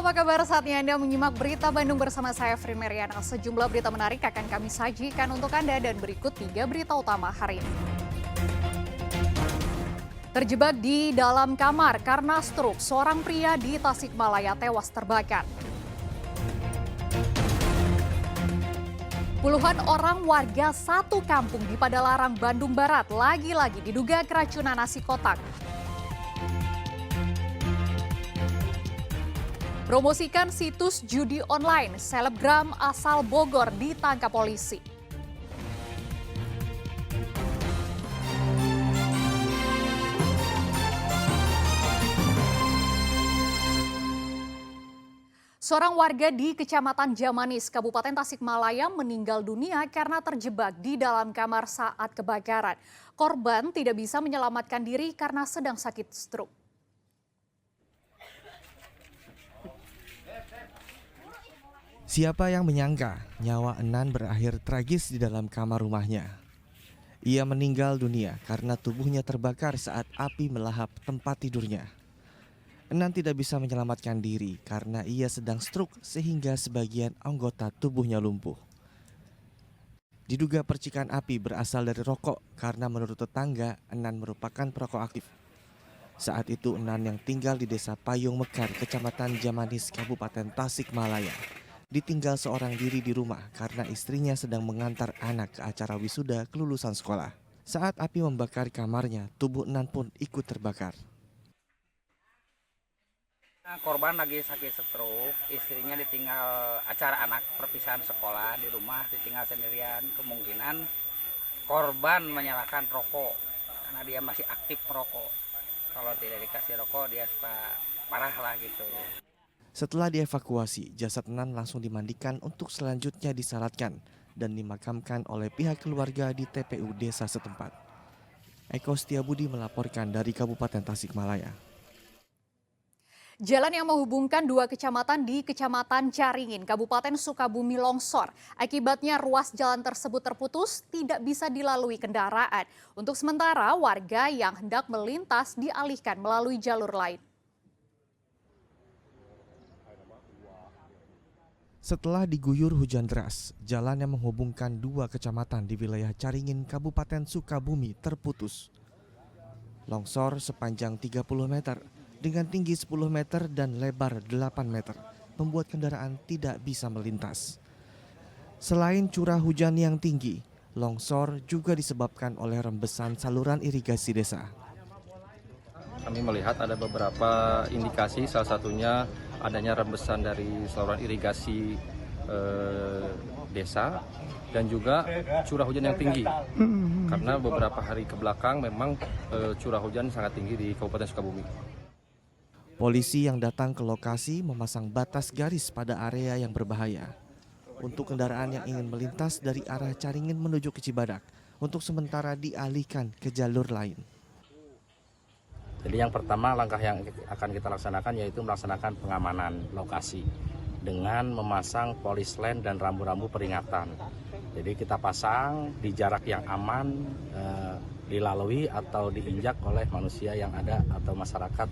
apa kabar? Saatnya Anda menyimak Berita Bandung bersama saya, Frin Meriana. Sejumlah berita menarik akan kami sajikan untuk Anda dan berikut 3 berita utama hari ini. Terjebak di dalam kamar karena stroke, seorang pria di Tasikmalaya tewas terbakar. Puluhan orang warga satu kampung di Padalarang, Bandung Barat lagi-lagi diduga keracunan nasi kotak. Promosikan situs judi online, selebgram asal Bogor ditangkap polisi. Seorang warga di Kecamatan Jamanis, Kabupaten Tasikmalaya meninggal dunia karena terjebak di dalam kamar saat kebakaran. Korban tidak bisa menyelamatkan diri karena sedang sakit stroke. Siapa yang menyangka nyawa Enan berakhir tragis di dalam kamar rumahnya. Ia meninggal dunia karena tubuhnya terbakar saat api melahap tempat tidurnya. Enan tidak bisa menyelamatkan diri karena ia sedang stroke sehingga sebagian anggota tubuhnya lumpuh. Diduga percikan api berasal dari rokok karena menurut tetangga Enan merupakan perokok aktif. Saat itu Enan yang tinggal di Desa Payung Mekar, Kecamatan Jamanis, Kabupaten Tasikmalaya, ditinggal seorang diri di rumah karena istrinya sedang mengantar anak ke acara wisuda kelulusan sekolah. Saat api membakar kamarnya, tubuh Enan pun ikut terbakar. Korban lagi sakit stroke, istrinya ditinggal acara anak perpisahan sekolah di rumah, ditinggal sendirian. Kemungkinan korban menyalakan rokok karena dia masih aktif merokok. Kalau tidak dikasih rokok dia suka parah lah gitu. Setelah dievakuasi, jasad Enan langsung dimandikan untuk selanjutnya disalatkan dan dimakamkan oleh pihak keluarga di TPU desa setempat. Eko Setiabudi melaporkan dari Kabupaten Tasikmalaya. Jalan yang menghubungkan dua kecamatan di Kecamatan Caringin, Kabupaten Sukabumi longsor. Akibatnya ruas jalan tersebut terputus, tidak bisa dilalui kendaraan. Untuk sementara, warga yang hendak melintas dialihkan melalui jalur lain. Setelah diguyur hujan deras, jalan yang menghubungkan dua kecamatan di wilayah Caringin, Kabupaten Sukabumi terputus. Longsor sepanjang 30 meter dengan tinggi 10 meter dan lebar 8 meter membuat kendaraan tidak bisa melintas. Selain curah hujan yang tinggi, longsor juga disebabkan oleh rembesan saluran irigasi desa. Kami melihat ada beberapa indikasi, salah satunya adanya rembesan dari saluran irigasi desa dan juga curah hujan yang tinggi. Karena beberapa hari ke belakang memang curah hujan sangat tinggi di Kabupaten Sukabumi. Polisi yang datang ke lokasi memasang batas garis pada area yang berbahaya. Untuk kendaraan yang ingin melintas dari arah Caringin menuju ke Cibadak, untuk sementara dialihkan ke jalur lain. Jadi yang pertama langkah yang akan kita laksanakan yaitu melaksanakan pengamanan lokasi dengan memasang polis line dan rambu-rambu peringatan. Jadi kita pasang di jarak yang aman, dilalui atau diinjak oleh manusia yang ada atau masyarakat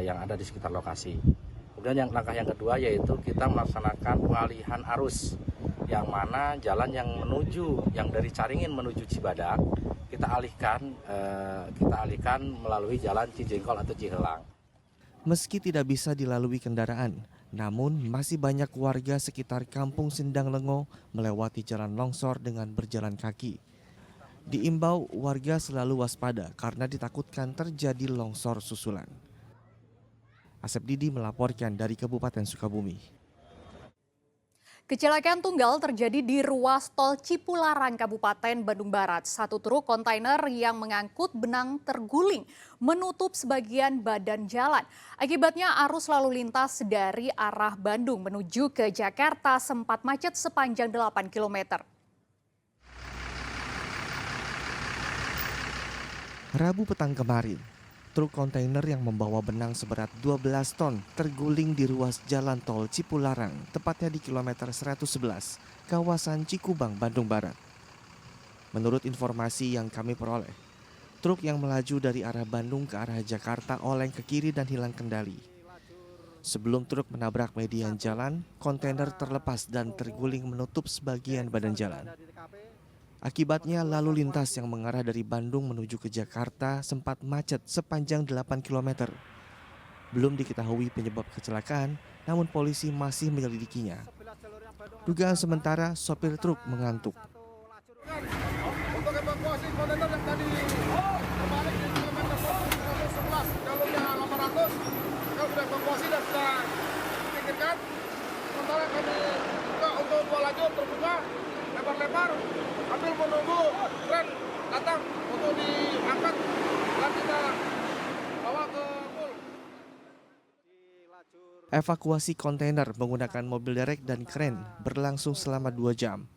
yang ada di sekitar lokasi. Kemudian langkah yang kedua yaitu kita melaksanakan pengalihan arus, yang mana jalan yang dari Caringin menuju Cibadak kita alihkan melalui jalan Cijengkol atau Cihelang. Meski tidak bisa dilalui kendaraan, namun masih banyak warga sekitar Kampung Sindang Lengo melewati jalan longsor dengan berjalan kaki. Diimbau warga selalu waspada karena ditakutkan terjadi longsor susulan. Asep Didi melaporkan dari Kabupaten Sukabumi. Kecelakaan tunggal terjadi di ruas tol Cipularang, Kabupaten Bandung Barat. Satu truk kontainer yang mengangkut benang terguling menutup sebagian badan jalan. Akibatnya arus lalu lintas dari arah Bandung menuju ke Jakarta sempat macet sepanjang 8 km. Rabu petang kemarin, truk kontainer yang membawa benang seberat 12 ton terguling di ruas jalan tol Cipularang, tepatnya di kilometer 111, kawasan Cikubang, Bandung Barat. Menurut informasi yang kami peroleh, truk yang melaju dari arah Bandung ke arah Jakarta oleng ke kiri dan hilang kendali. Sebelum truk menabrak median jalan, kontainer terlepas dan terguling menutup sebagian badan jalan. Akibatnya lalu lintas yang mengarah dari Bandung menuju ke Jakarta sempat macet sepanjang 8 km. Belum diketahui penyebab kecelakaan, namun polisi masih menyelidikinya. Dugaan sementara sopir truk mengantuk. Untuk evakuasi kontainer yang tadi terbalik di kilometer 111 jalurnya 800, kita sudah evakuasi dan sudah pikirkan. Sementara kami juga untuk dua lajur terbuka lebar-lebar sambil menunggu tren datang untuk diangkat dan kita bawa ke pool. Evakuasi kontainer menggunakan mobil derek dan kren berlangsung selama 2 jam.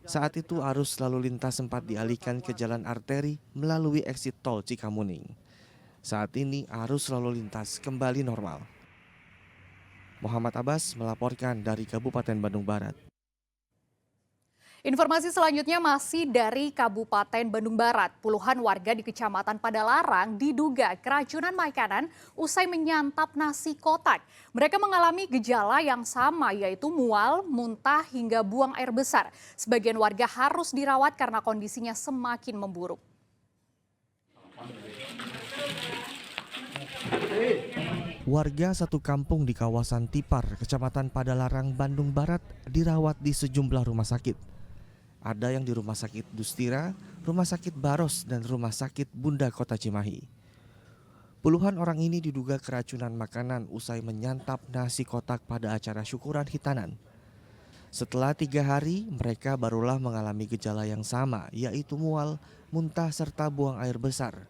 Saat itu arus lalu lintas sempat dialihkan ke jalan arteri melalui eksit tol Cikamuning. Saat ini arus lalu lintas kembali normal. Muhammad Abbas melaporkan dari Kabupaten Bandung Barat. Informasi selanjutnya masih dari Kabupaten Bandung Barat. Puluhan warga di Kecamatan Padalarang diduga keracunan makanan usai menyantap nasi kotak. Mereka mengalami gejala yang sama, yaitu mual, muntah hingga buang air besar. Sebagian warga harus dirawat karena kondisinya semakin memburuk. Warga satu kampung di kawasan Tipar, Kecamatan Padalarang, Bandung Barat dirawat di sejumlah rumah sakit. Ada yang di Rumah Sakit Dustira, Rumah Sakit Baros, dan Rumah Sakit Bunda Kota Cimahi. Puluhan orang ini diduga keracunan makanan usai menyantap nasi kotak pada acara syukuran hitanan. Setelah 3 hari, mereka barulah mengalami gejala yang sama, yaitu mual, muntah, serta buang air besar.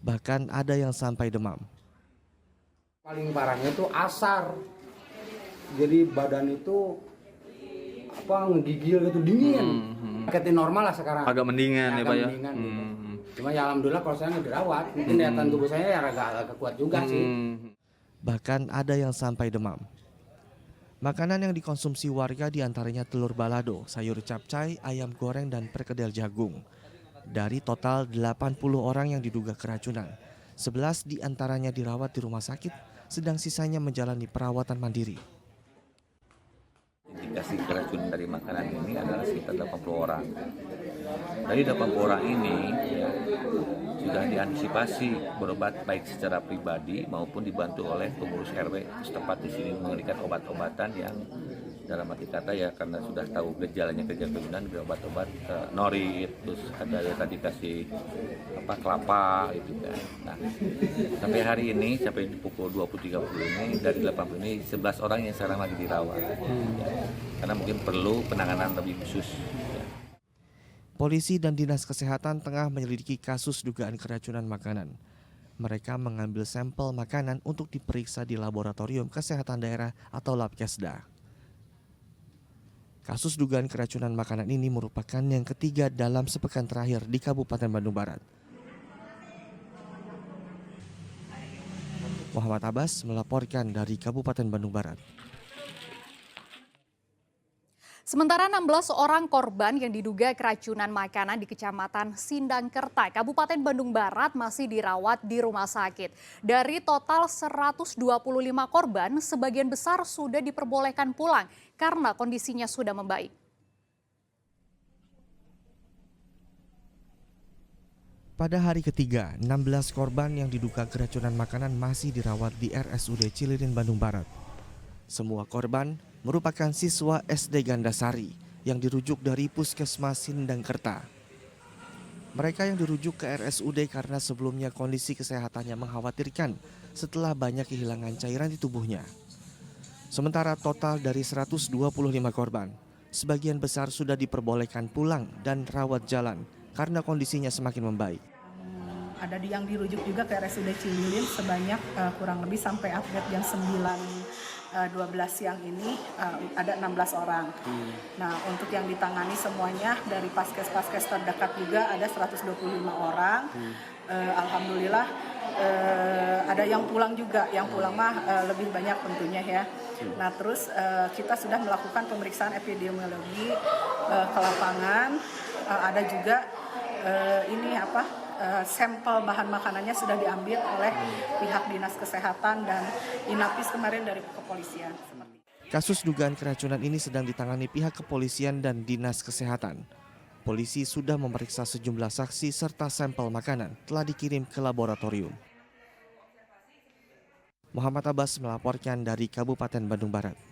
Bahkan ada yang sampai demam. Paling parahnya itu asar. Jadi badan itu ngegigil gitu, dingin. Paketin normal lah sekarang. Agak mendingan ya Pak ya. Mendingan, gitu. Cuma ya alhamdulillah kalau saya dirawat, mungkin daya tahan tubuh saya ya agak kuat juga sih. Bahkan ada yang sampai demam. Makanan yang dikonsumsi warga diantaranya telur balado, sayur capcay, ayam goreng, dan perkedel jagung. Dari total 80 orang yang diduga keracunan, 11 diantaranya dirawat di rumah sakit, sedang sisanya menjalani perawatan mandiri. Indikasi keracunan dari makanan ini adalah sekitar 80 orang. Dari 80 orang ini ya, sudah diantisipasi berobat baik secara pribadi maupun dibantu oleh pengurus RW setempat di sini memberikan obat-obatan yang dalam arti kata ya karena sudah tahu gejalanya keracunan obat-obat norit, terus ada yang tadi kasih kelapa gitu kan. Nah, sampai hari ini sampai di pukul 20.30 ini dari 80 ini 11 orang yang sekarang lagi dirawat. Ya, karena mungkin perlu penanganan lebih khusus. Ya. Polisi dan Dinas Kesehatan tengah menyelidiki kasus dugaan keracunan makanan. Mereka mengambil sampel makanan untuk diperiksa di Laboratorium Kesehatan Daerah atau Labkesda. Kasus dugaan keracunan makanan ini merupakan yang ketiga dalam sepekan terakhir di Kabupaten Bandung Barat. Muhammad Abbas melaporkan dari Kabupaten Bandung Barat. Sementara 16 orang korban yang diduga keracunan makanan di Kecamatan Sindangkerta, Kabupaten Bandung Barat masih dirawat di rumah sakit. Dari total 125 korban, sebagian besar sudah diperbolehkan pulang karena kondisinya sudah membaik. Pada hari ketiga, 16 korban yang diduga keracunan makanan masih dirawat di RSUD Cililin, Bandung Barat. Semua korban merupakan siswa SD Gandasari yang dirujuk dari Puskesmas Sindangkerta. Mereka yang dirujuk ke RSUD karena sebelumnya kondisi kesehatannya mengkhawatirkan setelah banyak kehilangan cairan di tubuhnya. Sementara total dari 125 korban, sebagian besar sudah diperbolehkan pulang dan rawat jalan karena kondisinya semakin membaik. Ada yang dirujuk juga ke RSUD Cililin sebanyak kurang lebih sampai update jam 9.12 siang ini ada 16 orang. Nah, untuk yang ditangani semuanya dari paskes-paskes terdekat juga ada 125 orang. Alhamdulillah ada yang pulang juga, yang pulang mah lebih banyak tentunya ya. Nah, terus kita sudah melakukan pemeriksaan epidemiologi ke lapangan. Ada juga sampel bahan makanannya sudah diambil oleh pihak Dinas Kesehatan dan Inapis kemarin dari kepolisian. Kasus dugaan keracunan ini sedang ditangani pihak kepolisian dan Dinas Kesehatan. Polisi sudah memeriksa sejumlah saksi serta sampel makanan telah dikirim ke laboratorium. Muhammad Abbas melaporkan dari Kabupaten Bandung Barat.